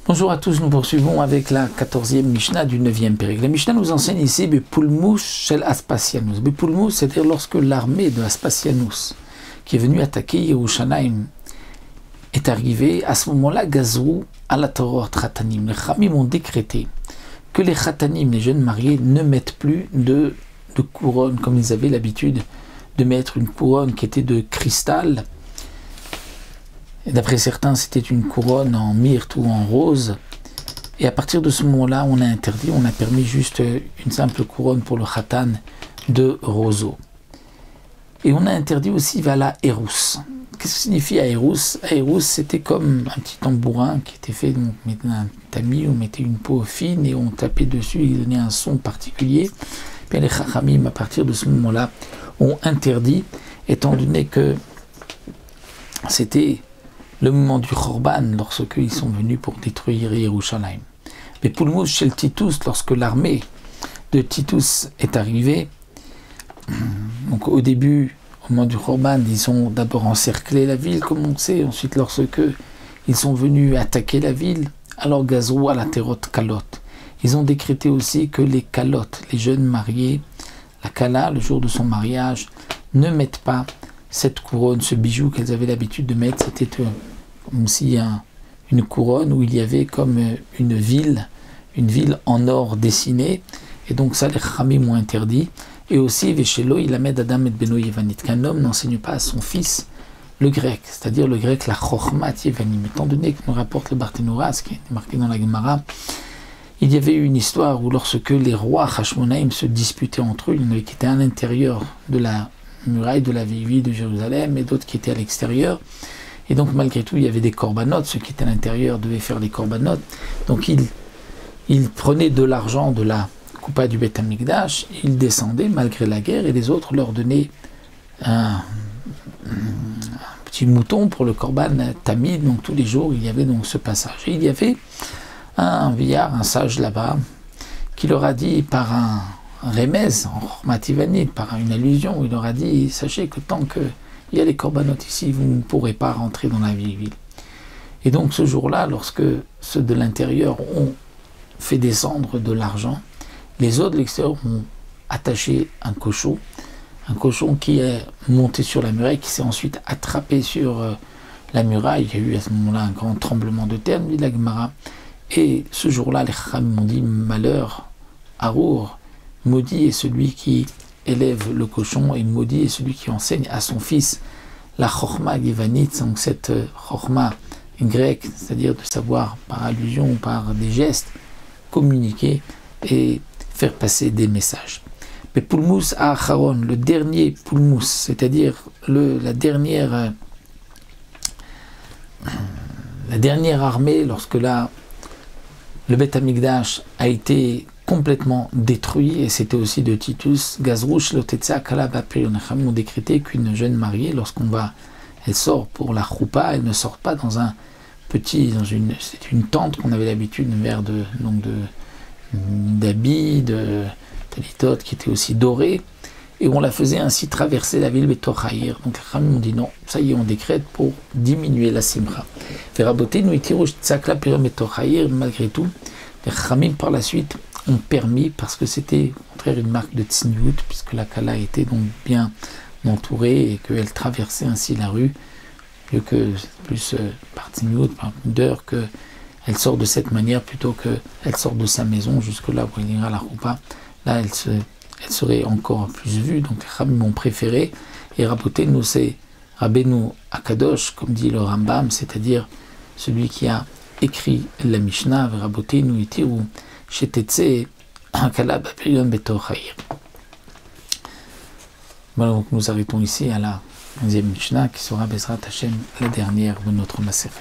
Bonjour à tous, nous poursuivons avec la 14e Mishnah du 9e Pérec. La Mishnah nous enseigne ici Bepulmus shel Aspasianus. Bepulmus, c'est-à-dire lorsque l'armée de Aspasianus, qui est venue attaquer Yerushalayim, est arrivée, à ce moment-là, Gazrou à la Torah Khatanim. Les Khamim ont décrété que les Khatanim, les jeunes mariés, ne mettent plus de couronne, comme ils avaient l'habitude de mettre une couronne qui était de cristal. Et d'après certains, c'était une couronne en myrte ou en rose. Et à partir de ce moment-là, on a interdit, on a permis juste une simple couronne pour le khatan de roseau. Et on a interdit aussi Vala Erous. Qu'est-ce que signifie Aérous? Aérous, c'était comme un petit tambourin qui était fait, on mettait un tamis, on mettait une peau fine et on tapait dessus, il donnait un son particulier. Puis les Chachamim, à partir de ce moment-là, ont interdit, étant donné que c'était le moment du Khorban, lorsqu'ils sont venus pour détruire Yerushalayim. Mais Pulmus chez le Titus, lorsque l'armée de Titus est arrivée, donc au début, au moment du Khorban, ils ont d'abord encerclé la ville, comme on sait, ensuite lorsque ils sont venus attaquer la ville, alors Gazrou à la Terot Kalot. Ils ont décrété aussi que les Kalot, les jeunes mariés, la Kala, le jour de son mariage, ne mettent pas cette couronne, ce bijou qu'elles avaient l'habitude de mettre. C'était comme si une couronne où il y avait comme une ville en or dessinée, et donc ça les Khamim ont interdit. Et aussi Veshelo il amed Adam et Beno Yevanit, qu'un homme n'enseigne pas à son fils le grec, c'est-à-dire le grec la Chochmat Yevanim. Étant donné que nous rapporte le Barthénoras, qui est marqué dans la Gemara, il y avait eu une histoire où lorsque les rois Hashmonaïm se disputaient entre eux, il y en avait qui étaient à l'intérieur de la muraille de la vieille ville de Jérusalem et d'autres qui étaient à l'extérieur. Et donc malgré tout, il y avait des corbanotes. Ceux qui étaient à l'intérieur devaient faire des corbanotes. Donc ils prenaient de l'argent de la coupa du Beth Amikdash, ils descendaient malgré la guerre et les autres leur donnaient un petit mouton pour le korban tamid. Donc tous les jours, il y avait donc ce passage. Et il y avait un vieillard, un sage là-bas, qui leur a dit par un remez, en Chormativanit, par une allusion, il leur a dit, sachez que tant qu'il y a les corbanotes ici, vous ne pourrez pas rentrer dans la vieille ville. Et donc ce jour-là, lorsque ceux de l'intérieur ont fait descendre de l'argent, les autres de l'extérieur ont attaché un cochon qui est monté sur la muraille, qui s'est ensuite attrapé sur la muraille. Il y a eu à ce moment-là un grand tremblement de terre, dit la Gemara. Et ce jour-là, les Chachamim m'ont dit, malheur, Arour, maudit est celui qui élève le cochon, et maudit est celui qui enseigne à son fils la Chochma Yevanit, donc cette Chochma grecque, c'est-à-dire de savoir par allusion, par des gestes, communiquer et faire passer des messages. Mais Pulmus à Acharon, le dernier Pulmus, c'est-à-dire la dernière armée, lorsque le Beth Amikdash a été complètement détruit, et c'était aussi de Titus, Gazrouch Lotetza Kalabapé, on a décrété qu'une jeune mariée, elle sort pour la choupa, elle ne sort pas dans c'est une tente qu'on avait l'habitude de faire d'habits, de talitot qui étaient aussi dorés, et on la faisait ainsi traverser la ville Betochaïr. Donc les Khamim ont dit non, ça y est, on décrète pour diminuer la simra. Veraboté nous itirouch tsakla pirom Betochaïr, malgré tout, les Khamim par la suite ont permis, parce que c'était au contraire une marque de tsniout, puisque la Kala était donc bien entourée et qu'elle traversait ainsi la rue, mieux que plus par tsniout, par pudeur, qu'elle sort de cette manière plutôt qu'elle sort de sa maison jusque là où il ira la roupa. Là, elle serait encore plus vue, donc les Khamim ont préféré. Et Raboté nous, c'est Rabbeinu Akadosh, comme dit le Rambam, c'est-à-dire celui qui a écrit la Mishnah, Raboté nous itiru Shetetze Kalab Apirion Betochaïr. Voilà, donc nous arrêtons ici à la 11e Mishnah, qui sera Bezrat Hashem, la dernière de notre Maseret.